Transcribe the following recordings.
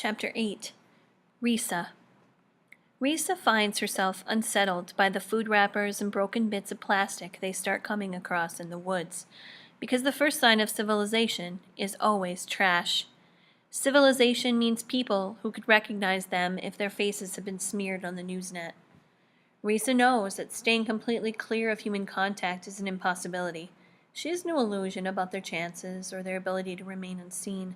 Chapter 8. Risa. Risa finds herself unsettled by the food wrappers and broken bits of plastic they start coming across in the woods, because the first sign of civilization is always trash. Civilization means people who could recognize them if their faces have been smeared on the newsnet. Risa knows that staying completely clear of human contact is an impossibility. She has no illusion about their chances or their ability to remain unseen.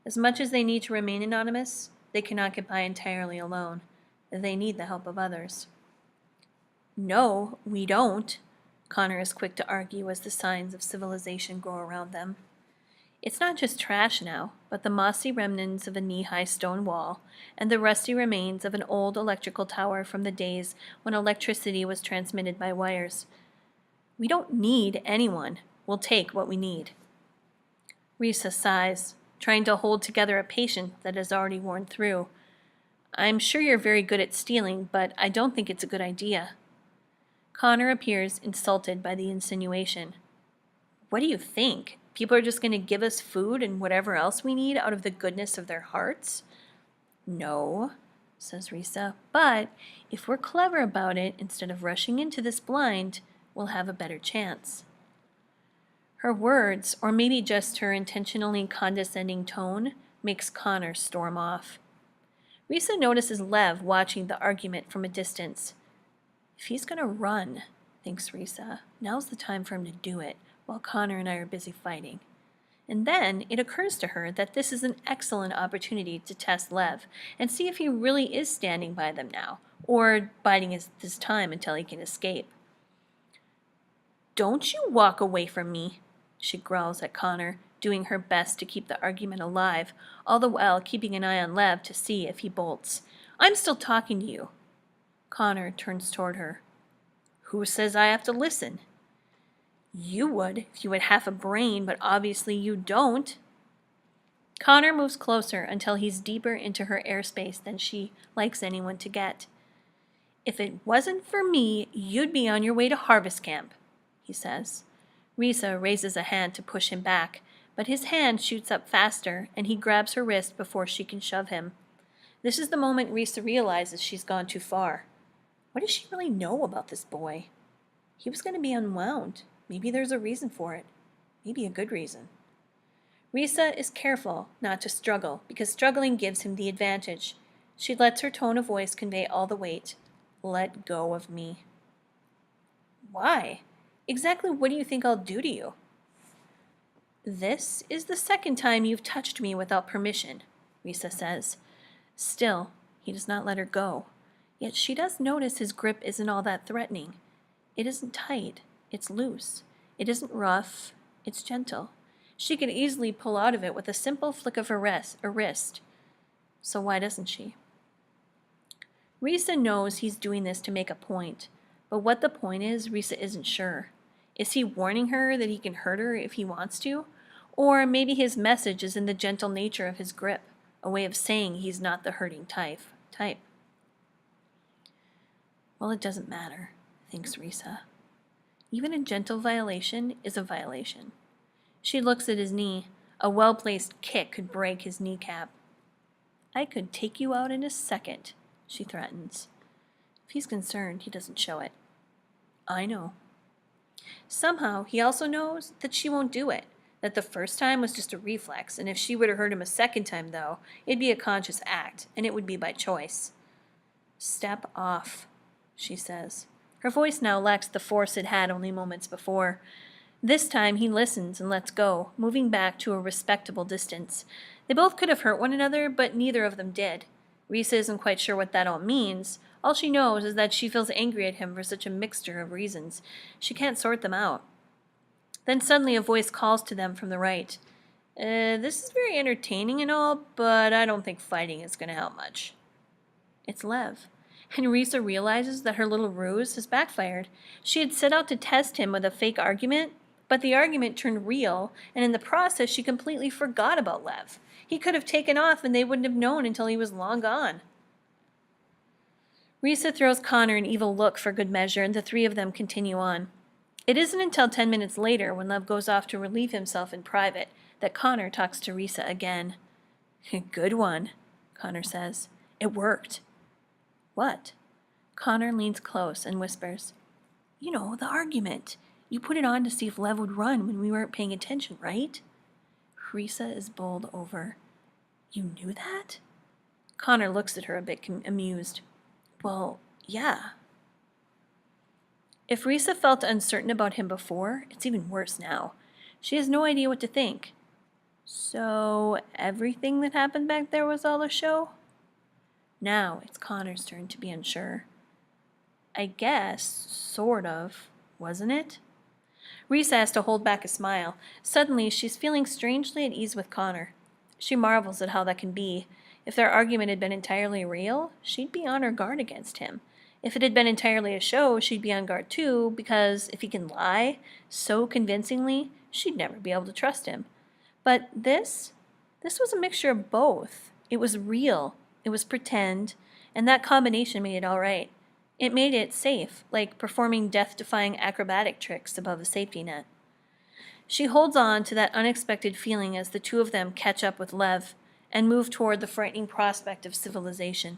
As much as they need to remain anonymous, they cannot get by entirely alone. They need the help of others. No, we don't, Connor is quick to argue as the signs of civilization grow around them. It's not just trash now, but the mossy remnants of a knee-high stone wall and the rusty remains of an old electrical tower from the days when electricity was transmitted by wires. We don't need anyone. We'll take what we need. Risa sighs, trying to hold together a patient that has already worn through. I'm sure you're very good at stealing, but I don't think it's a good idea. Connor appears insulted by the insinuation. What do you think? People are just going to give us food and whatever else we need out of the goodness of their hearts? No, says Risa, but if we're clever about it, instead of rushing into this blind, we'll have a better chance. Her words, or maybe just her intentionally condescending tone, makes Connor storm off. Risa notices Lev watching the argument from a distance. If he's going to run, thinks Risa, now's the time for him to do it, while Connor and I are busy fighting. And then it occurs to her that this is an excellent opportunity to test Lev and see if he really is standing by them now, or biding his time until he can escape. Don't you walk away from me, she growls at Connor, doing her best to keep the argument alive, all the while keeping an eye on Lev to see if he bolts. I'm still talking to you. Connor turns toward her. Who says I have to listen? You would if you had half a brain, but obviously you don't. Connor moves closer until he's deeper into her airspace than she likes anyone to get. If it wasn't for me, you'd be on your way to harvest camp, he says. Risa raises a hand to push him back, but his hand shoots up faster and he grabs her wrist before she can shove him. This is the moment Risa realizes she's gone too far. What does she really know about this boy? He was going to be unwound. Maybe there's a reason for it. Maybe a good reason. Risa is careful not to struggle because struggling gives him the advantage. She lets her tone of voice convey all the weight. Let go of me. Why? Exactly what do you think I'll do to you? This is the second time you've touched me without permission, Risa says. Still, he does not let her go. Yet she does notice his grip isn't all that threatening. It isn't tight, it's loose. It isn't rough, it's gentle. She could easily pull out of it with a simple flick of her wrist. So why doesn't she? Risa knows he's doing this to make a point, but what the point is, Risa isn't sure. Is he warning her that he can hurt her if he wants to? Or maybe his message is in the gentle nature of his grip, a way of saying he's not the hurting type. Well, it doesn't matter, thinks Risa. Even a gentle violation is a violation. She looks at his knee. A well-placed kick could break his kneecap. I could take you out in a second, she threatens. If he's concerned, he doesn't show it. I know. Somehow, he also knows that she won't do it, that the first time was just a reflex, and if she were to hurt him a second time, though, it'd be a conscious act, and it would be by choice. Step off, she says. Her voice now lacks the force it had only moments before. This time he listens and lets go, moving back to a respectable distance. They both could have hurt one another, but neither of them did. Risa isn't quite sure what that all means. All she knows is that she feels angry at him for such a mixture of reasons. She can't sort them out. Then suddenly a voice calls to them from the right. This is very entertaining and all, but I don't think fighting is going to help much. It's Lev. And Risa realizes that her little ruse has backfired. She had set out to test him with a fake argument, but the argument turned real, and in the process she completely forgot about Lev. He could have taken off and they wouldn't have known until he was long gone. Risa throws Connor an evil look for good measure, and the three of them continue on. It isn't until 10 minutes later, when Lev goes off to relieve himself in private, that Connor talks to Risa again. Good one, Connor says. It worked. What? Connor leans close and whispers. You know, the argument. You put it on to see if Lev would run when we weren't paying attention, right? Risa is bowled over. You knew that? Connor looks at her a bit amused. Well, yeah. If Risa felt uncertain about him before, it's even worse now. She has no idea what to think. So, everything that happened back there was all a show? Now it's Connor's turn to be unsure. I guess, sort of, wasn't it? Risa has to hold back a smile. Suddenly, she's feeling strangely at ease with Connor. She marvels at how that can be. If their argument had been entirely real, she'd be on her guard against him. If it had been entirely a show, she'd be on guard too, because if he can lie so convincingly, she'd never be able to trust him. But this was a mixture of both. It was real, it was pretend, and that combination made it all right. It made it safe, like performing death-defying acrobatic tricks above a safety net. She holds on to that unexpected feeling as the two of them catch up with Lev and move toward the frightening prospect of civilization.